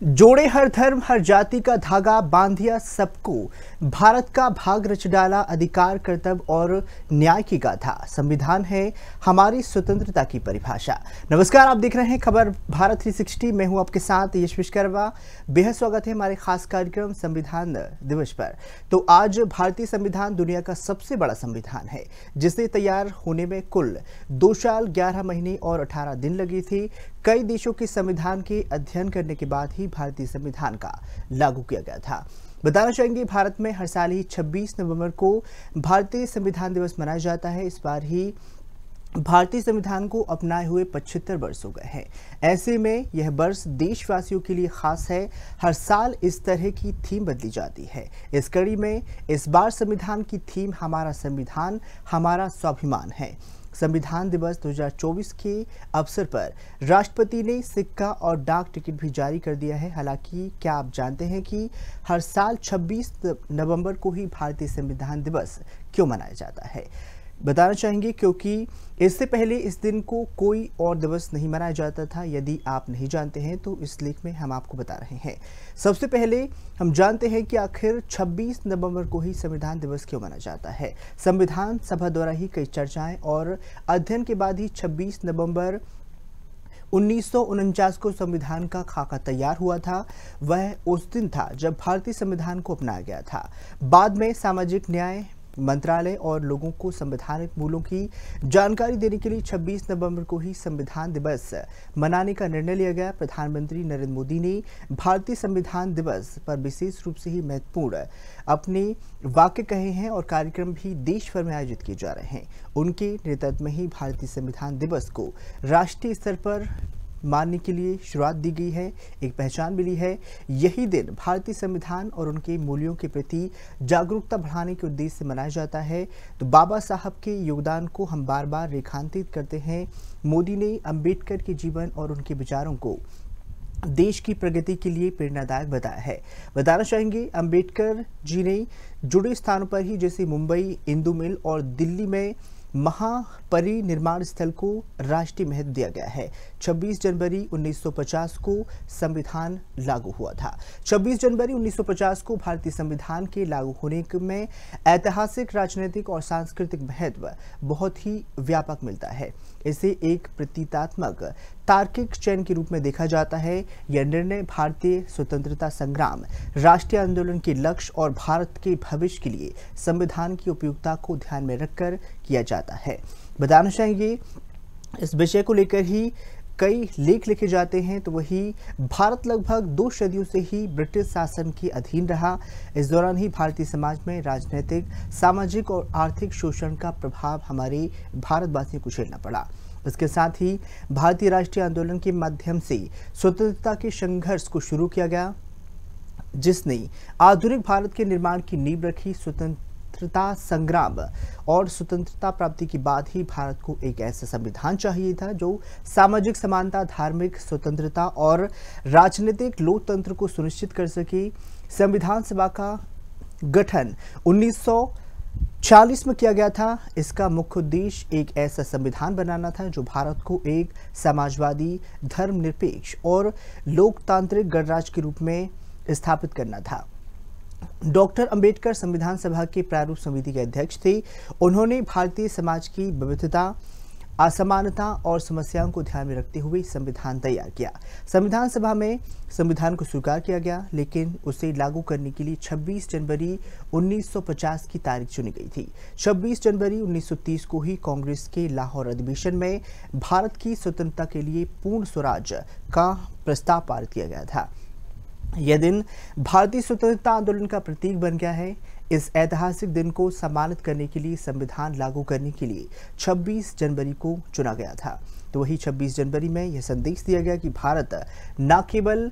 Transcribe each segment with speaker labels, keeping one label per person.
Speaker 1: जोड़े हर धर्म हर जाति का धागा, बांधिया सबको, भारत का भाग रच डाला, अधिकार कर्तव्य और न्याय की गाथा। संविधान है हमारी स्वतंत्रता की परिभाषा। नमस्कार, आप देख रहे हैं खबर भारत 360। मैं हूं आपके साथ यश विश्वकर्मा। बेहद स्वागत है हमारे खास कार्यक्रम संविधान दिवस पर। तो आज भारतीय संविधान दुनिया का सबसे बड़ा संविधान है, जिसे तैयार होने में कुल 2 साल 11 महीने और 18 दिन लगी थी। कई देशों के संविधान के अध्ययन करने के बाद ही भारतीय संविधान का लागू किया गया था। बताना चाहेंगे, भारत में हर साल ही 26 नवंबर को भारतीय संविधान दिवस मनाया जाता है। इस बार ही भारतीय संविधान को अपनाए हुए 75 वर्ष हो गए हैं। ऐसे में यह वर्ष देशवासियों के लिए खास है। हर साल इस तरह की थीम बदली जाती है। इस कड़ी में इस बार संविधान की थीम हमारा संविधान हमारा स्वाभिमान है। संविधान दिवस 2024 के अवसर पर राष्ट्रपति ने सिक्का और डाक टिकट भी जारी कर दिया है। हालांकि क्या आप जानते हैं कि हर साल 26 नवंबर को ही भारतीय संविधान दिवस क्यों मनाया जाता है? बताना चाहेंगे क्योंकि इससे पहले इस दिन को कोई और दिवस नहीं मनाया जाता था। यदि आप नहीं जानते हैं तो इस लेख में हम आपको बता रहे हैं। सबसे पहले हम जानते हैं कि आखिर 26 नवंबर को ही संविधान दिवस क्यों मनाया जाता है। संविधान सभा द्वारा ही कई चर्चाएं और अध्ययन के बाद ही 26 नवंबर 1949 को संविधान का खाका तैयार हुआ था। वह उस दिन था जब भारतीय संविधान को अपनाया गया था। बाद में सामाजिक न्याय मंत्रालय और लोगों को संवैधानिक मूल्यों की जानकारी देने के लिए 26 नवंबर को ही संविधान दिवस मनाने का निर्णय लिया गया। प्रधानमंत्री नरेंद्र मोदी ने भारतीय संविधान दिवस पर विशेष रूप से ही महत्वपूर्ण अपने वाक्य कहे हैं और कार्यक्रम भी देश भर में आयोजित किए जा रहे हैं। उनके नेतृत्व में ही भारतीय संविधान दिवस को राष्ट्रीय स्तर पर मानने के लिए शुरुआत दी गई है, एक पहचान मिली है। यही दिन भारतीय संविधान और उनके मूल्यों के प्रति जागरूकता बढ़ाने के उद्देश्य से मनाया जाता है। तो बाबा साहब के योगदान को हम बार बार रेखांकित करते हैं। मोदी ने अंबेडकर के जीवन और उनके विचारों को देश की प्रगति के लिए प्रेरणादायक बताया है। बताना चाहेंगे, अंबेडकर जी ने जुड़े स्थानों पर ही जैसे मुंबई, इंदु मिल और दिल्ली में महापरिनिर्माण स्थल को राष्ट्रीय महत्व दिया गया है। 26 जनवरी 1950 को संविधान लागू हुआ था। 26 जनवरी 1950 को भारतीय संविधान के लागू होने में ऐतिहासिक, राजनीतिक और सांस्कृतिक महत्व बहुत ही व्यापक मिलता है। इसे एक प्रतीकात्मक तार्किक चयन के रूप में देखा जाता है। यह निर्णय भारतीय स्वतंत्रता संग्राम, राष्ट्रीय आंदोलन के लक्ष्य और भारत के भविष्य के लिए संविधान की उपयुक्तता को ध्यान में रखकर किया जाता है। बताना चाहेंगे, इस विषय को लेकर ही कई लेख लिखे जाते हैं। तो वही भारत लगभग 2 सदियों से ही ब्रिटिश शासन के अधीन रहा। इस दौरान ही भारतीय समाज में राजनीतिक, सामाजिक और आर्थिक शोषण का प्रभाव हमारे भारतवासियों को झेलना पड़ा। इसके साथ ही भारतीय राष्ट्रीय आंदोलन के माध्यम से स्वतंत्रता के संघर्ष को शुरू किया गया, जिसने आधुनिक भारत के निर्माण की नींव रखी। स्वतंत्रता संग्राम और स्वतंत्रता प्राप्ति के बाद ही भारत को एक ऐसा संविधान चाहिए था जो सामाजिक समानता, धार्मिक स्वतंत्रता और राजनीतिक लोकतंत्र को सुनिश्चित कर सके। संविधान सभा का गठन 1940 में किया गया था। इसका मुख्य उद्देश्य एक ऐसा संविधान बनाना था जो भारत को एक समाजवादी, धर्मनिरपेक्ष और लोकतांत्रिक गणराज्य के रूप में स्थापित करना था। डॉक्टर अंबेडकर संविधान सभा के प्रारूप समिति के अध्यक्ष थे। उन्होंने भारतीय समाज की विविधता, असमानता और समस्याओं को ध्यान में रखते हुए संविधान तैयार किया। संविधान सभा में संविधान को स्वीकार किया गया, लेकिन उसे लागू करने के लिए 26 जनवरी 1950 की तारीख चुनी गई थी। 26 जनवरी 1930 को ही कांग्रेस के लाहौर अधिवेशन में भारत की स्वतंत्रता के लिए पूर्ण स्वराज का प्रस्ताव पारित किया गया था। यह दिन भारतीय स्वतंत्रता आंदोलन का प्रतीक बन गया है। इस ऐतिहासिक दिन को सम्मानित करने के लिए संविधान लागू करने के लिए 26 जनवरी को चुना गया था। तो वही 26 जनवरी में यह संदेश दिया गया कि भारत न केवल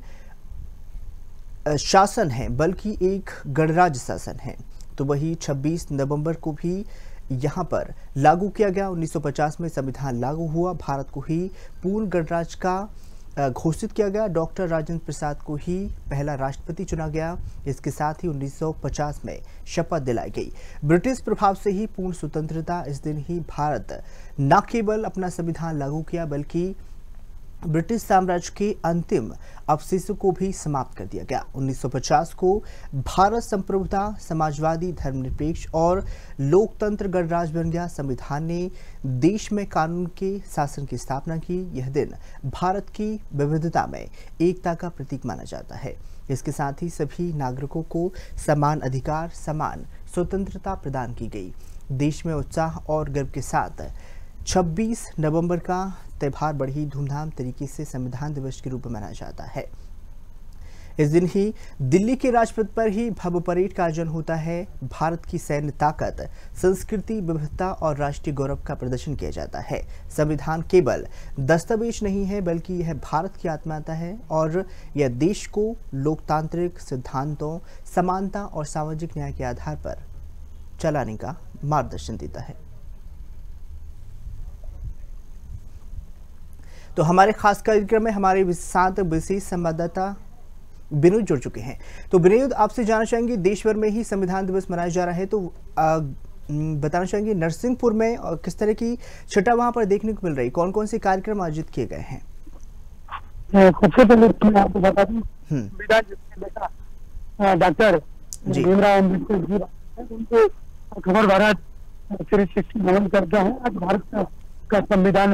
Speaker 1: शासन है बल्कि एक गणराज्य शासन है। तो वही 26 नवंबर को भी यहाँ पर लागू किया गया। 1950 में संविधान लागू हुआ, भारत को ही पूर्ण गणराज्य का घोषित किया गया। डॉक्टर राजेंद्र प्रसाद को ही पहला राष्ट्रपति चुना गया। इसके साथ ही 1950 में शपथ दिलाई गई। ब्रिटिश प्रभाव से ही पूर्ण स्वतंत्रता। इस दिन ही भारत न केवल अपना संविधान लागू किया बल्कि ब्रिटिश साम्राज्य के अंतिम अवशेषों को भी समाप्त कर दिया गया। 1950 को भारत संप्रभुता, समाजवादी, धर्मनिरपेक्ष और लोकतंत्र गणराज्य बन गया। संविधान ने देश में कानून के शासन की स्थापना की। यह दिन भारत की विविधता में एकता का प्रतीक माना जाता है। इसके साथ ही सभी नागरिकों को समान अधिकार, समान स्वतंत्रता प्रदान की गई। देश में उत्साह और गर्व के साथ 26 नवंबर का त्यौहार बड़ी धूमधाम तरीके से संविधान दिवस के रूप में मनाया जाता है। इस दिन ही दिल्ली के राजपथ पर ही भव्य परेड का आयोजन होता है। भारत की सैन्य ताकत, संस्कृति, विविधता और राष्ट्रीय गौरव का प्रदर्शन किया जाता है। संविधान केवल दस्तावेज नहीं है, बल्कि यह भारत की आत्मा है और यह देश को लोकतांत्रिक सिद्धांतों, समानता और सामाजिक न्याय के आधार पर चलाने का मार्गदर्शन देता है। तो हमारे खास कार्यक्रम में हमारे साथ विशेष संवाददाता विनोद जुड़ चुके हैं। तो विनोद, आपसे जानना चाहेंगे, देश भर में ही संविधान दिवस मनाया जा रहा है, तो बताना चाहेंगे नरसिंहपुर में और किस तरह की छटा वहां पर देखने को मिल रही, कौन कौन से कार्यक्रम आयोजित किए गए हैं?
Speaker 2: सबसे पहले मैं आपको बता दूं, डॉक्टर भीमराव अम्बेडकर जी उनको खबर भारत 360 नमन करता है। आज भारत का संविधान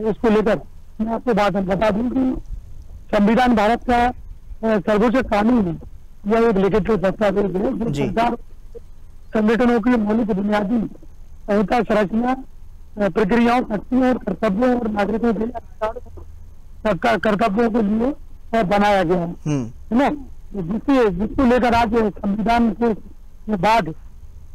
Speaker 2: इसको लेकर मैं आपको बात बता दूं कि संविधान भारत का सर्वोच्च कानून है। यह एक लिखित दस्तावेज है जो सरकार संगठनों की मौलिक बुनियादी संहिता, संरचना, प्रक्रियाओं, शक्तियों और कर्तव्यों और नागरिकों के कर्तव्यों के लिए बनाया गया है ना। जिसको लेकर आज संविधान के बाद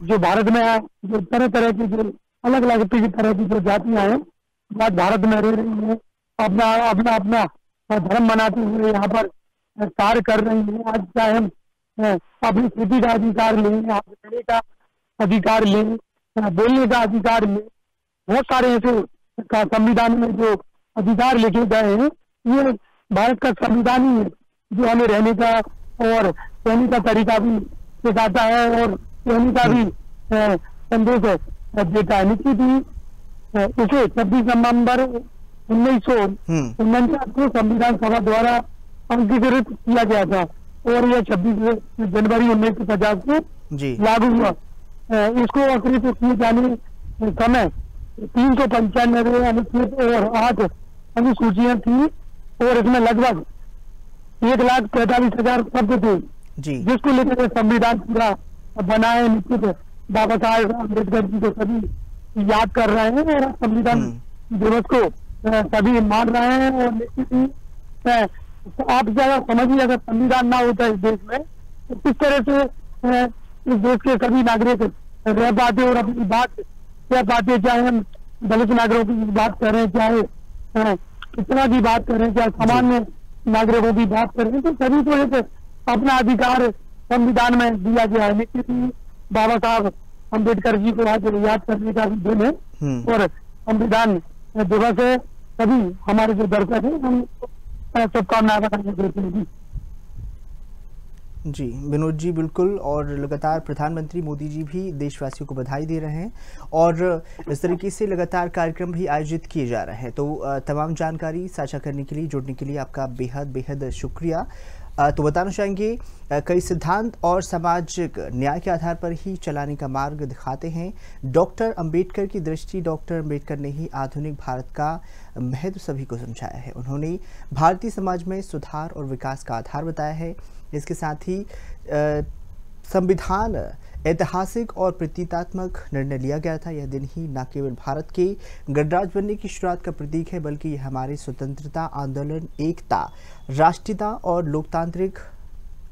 Speaker 2: जो भारत में जो तरह तरह की जो अलग अलग तरह की जो जातियां हैं आज भारत में रह रही है, अपना धर्म मनाते हुए यहाँ पर कार्य कर रही है। आज चाहे हम अपनी खेती का अधिकार लें, रहने का अधिकार लें, बोलने का अधिकार लें, बहुत सारे ऐसे संविधान में जो अधिकार लिखे गए हैं, ये भारत का संविधान ही है जो हमें रहने का और रहने का तरीका भी सिखाता है और रहने का भी संदेश देता है। निश्चित ही इसे 26 नवंबर 1949 को संविधान सभा द्वारा अंगीकृत किया गया था और यह 26 जनवरी 1950 को लागू हुआ। इसको अंकित किए जाने समय 395 अनुच्छेद और 8 अनुसूचियां थी और इसमें लगभग 1,45,000 शब्द थे, जिसको लेकर संविधान पूरा बनाए। निश्चित बाबा साहेब अम्बेडकर जी को सभी याद कर रहे हैं और संविधान दिवस को सभी मान रहे हैं। और निश्चित ही आप ज्यादा समझिए, अगर संविधान ना होता इस देश में तो किस तरह से इस देश के सभी नागरिक रह पाते और अपनी बात कह पाते, चाहे हम दलित नागरिकों की बात करें, चाहे इतना की बात करें, चाहे सामान्य नागरिकों की बात करें, तो सभी को एक अपना अधिकार संविधान में दिया गया है। निश्चित ही बाबा साहब अम्बेडकर जी को आज याद करने का भी दिन है और संविधान दिवस है। सभी हमारे जो दर्शक है हम शुभकामनाएं देते हैं।
Speaker 1: जी विनोद जी, बिल्कुल। और लगातार प्रधानमंत्री मोदी जी भी देशवासियों को बधाई दे रहे हैं और इस तरीके से लगातार कार्यक्रम भी आयोजित किए जा रहे हैं। तो तमाम जानकारी साझा करने के लिए, जुड़ने के लिए आपका बेहद बेहद शुक्रिया। तो बताना चाहेंगे, कई सिद्धांत और सामाजिक न्याय के आधार पर ही चलाने का मार्ग दिखाते हैं डॉक्टर अंबेडकर की दृष्टि। डॉक्टर अंबेडकर ने ही आधुनिक भारत का महत्व सभी को समझाया है। उन्होंने भारतीय समाज में सुधार और विकास का आधार बताया है। इसके साथ ही संविधान ऐतिहासिक और प्रतीकात्मक निर्णय लिया गया था। यह दिन ही न केवल भारत के गणराज्य बनने की शुरुआत का प्रतीक है, बल्कि यह हमारे स्वतंत्रता आंदोलन, एकता, राष्ट्रीयता और लोकतांत्रिक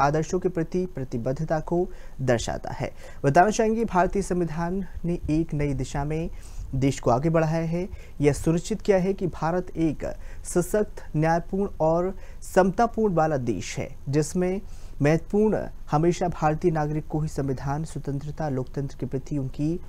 Speaker 1: आदर्शों के प्रति प्रतिबद्धता को दर्शाता है। बताना चाहेंगे, भारतीय संविधान ने एक नई दिशा में देश को आगे बढ़ाया है। यह सुनिश्चित किया है कि भारत एक सशक्त, न्यायपूर्ण और समतापूर्ण वाला देश है, जिसमें महत्वपूर्ण हमेशा भारतीय नागरिक को ही संविधान, स्वतंत्रता, लोकतंत्र के प्रति उनकी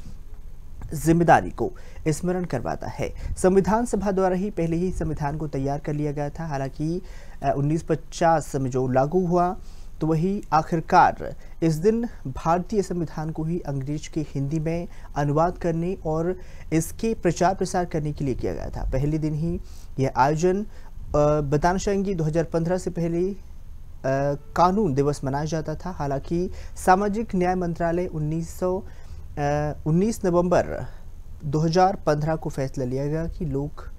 Speaker 1: जिम्मेदारी को स्मरण करवाता है। संविधान सभा द्वारा ही पहले ही संविधान को तैयार कर लिया गया था। हालांकि 1950 में जो लागू हुआ तो वही आखिरकार इस दिन भारतीय संविधान को ही अंग्रेज के हिंदी में अनुवाद करने और इसके प्रचार प्रसार करने के लिए किया गया था। पहले दिन ही यह आयोजन बताना चाहेंगे 2015 से पहले कानून दिवस मनाया जाता था। हालांकि सामाजिक न्याय मंत्रालय 19 नवंबर 2015 को फैसला लिया गया कि लोग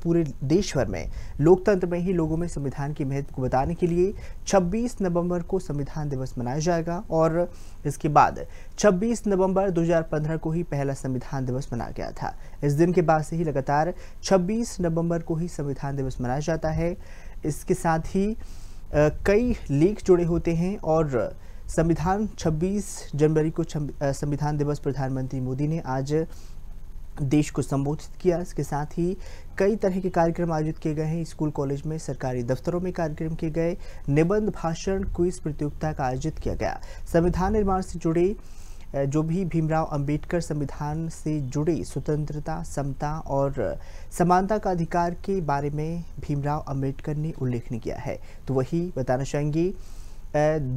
Speaker 1: पूरे देश भर में लोकतंत्र में ही लोगों में संविधान के महत्व को बताने के लिए 26 नवंबर को संविधान दिवस मनाया जाएगा और इसके बाद 26 नवंबर 2015 को ही पहला संविधान दिवस मनाया गया था। इस दिन के बाद से ही लगातार 26 नवंबर को ही संविधान दिवस मनाया जाता है। इसके साथ ही कई लेख जुड़े होते हैं और संविधान 26 जनवरी को संविधान दिवस प्रधानमंत्री मोदी ने आज देश को संबोधित किया। इसके साथ ही कई तरह के कार्यक्रम आयोजित किए गए हैं। स्कूल कॉलेज में, सरकारी दफ्तरों में कार्यक्रम किए गए। निबंध, भाषण, क्विज प्रतियोगिता का आयोजित किया गया। संविधान निर्माण से जुड़े जो भी भीमराव अंबेडकर संविधान से जुड़े स्वतंत्रता, समता और समानता का अधिकार के बारे में भीमराव अंबेडकर ने उल्लेख किया है। तो वही बताना चाहेंगे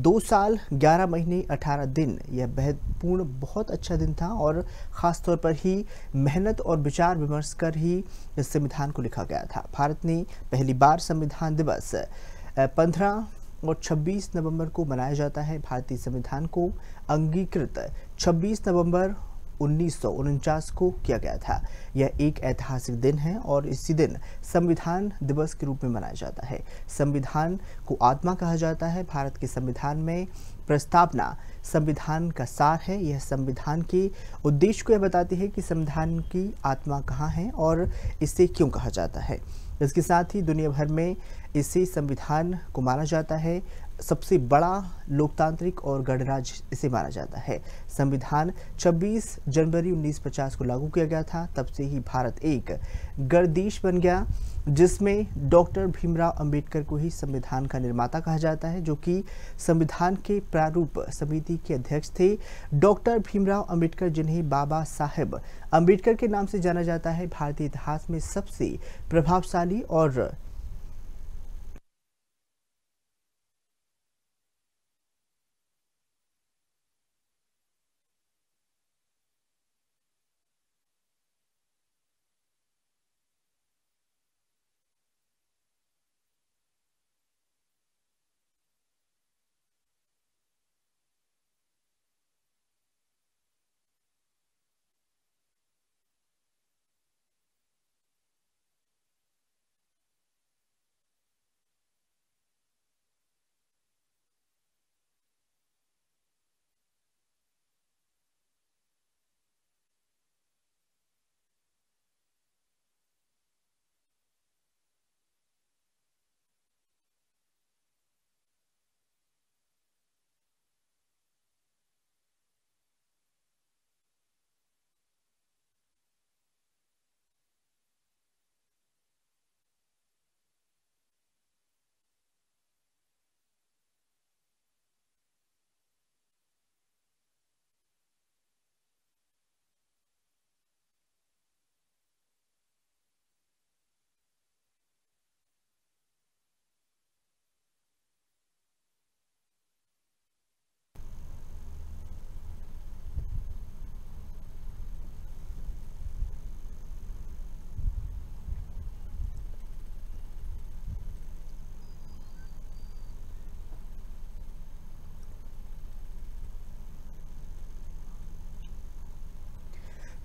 Speaker 1: 2 साल 11 महीने 18 दिन यह महत्वपूर्ण बहुत अच्छा दिन था और ख़ास तौर पर ही मेहनत और विचार विमर्श कर ही इस संविधान को लिखा गया था। भारत ने पहली बार संविधान दिवस 15 और 26 नवंबर को मनाया जाता है। भारतीय संविधान को अंगीकृत 26 नवंबर 1949 को किया गया था। यह एक ऐतिहासिक दिन है और इसी दिन संविधान दिवस के रूप में मनाया जाता है। संविधान को आत्मा कहा जाता है। भारत के संविधान में प्रस्तावना संविधान का सार है। यह संविधान के उद्देश्य को यह बताती है कि संविधान की आत्मा कहाँ है और इसे क्यों कहा जाता है। इसके साथ ही दुनिया भर में इसे संविधान को माना जाता है सबसे बड़ा लोकतांत्रिक और गणराज्य इसे माना जाता है। संविधान 26 जनवरी 1950 को लागू किया गया था। तब से ही भारत एक गणदेश बन गया, जिसमें डॉक्टर भीमराव अंबेडकर को ही संविधान का निर्माता कहा जाता है, जो कि संविधान के प्रारूप समिति के अध्यक्ष थे। डॉक्टर भीमराव अंबेडकर, जिन्हें बाबा साहेब अंबेडकर के नाम से जाना जाता है, भारतीय इतिहास में सबसे प्रभावशाली और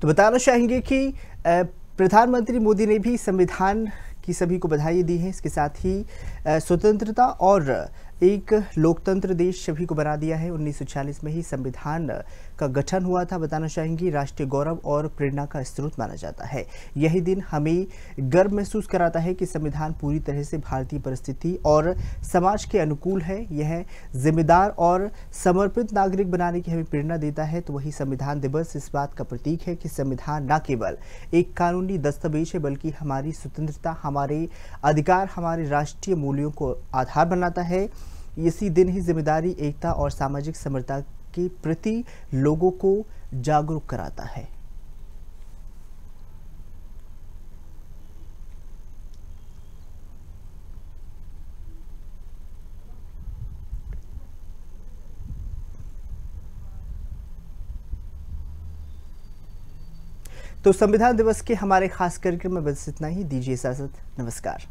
Speaker 1: तो बताना चाहेंगे कि प्रधानमंत्री मोदी ने भी संविधान की सभी को बधाई दी है। इसके साथ ही स्वतंत्रता और एक लोकतंत्र देश सभी को बना दिया है। 1946 में ही संविधान का गठन हुआ था। बताना चाहेंगे राष्ट्रीय गौरव और प्रेरणा का स्रोत माना जाता है। यही दिन हमें गर्व महसूस कराता है कि संविधान पूरी तरह से भारतीय परिस्थिति और समाज के अनुकूल है। यह जिम्मेदार और समर्पित नागरिक बनाने की हमें प्रेरणा देता है। तो वही संविधान दिवस इस बात का प्रतीक है कि संविधान न केवल एक कानूनी दस्तावेज है, बल्कि हमारी स्वतंत्रता, हमारे अधिकार, हमारे राष्ट्रीय मूल्यों को आधार बनाता है। इसी दिन ही जिम्मेदारी, एकता और सामाजिक समरसता के प्रति लोगों को जागरूक कराता है। तो संविधान दिवस के हमारे खास कार्यक्रम में बस इतना ही। दीजिए इजाजत। नमस्कार।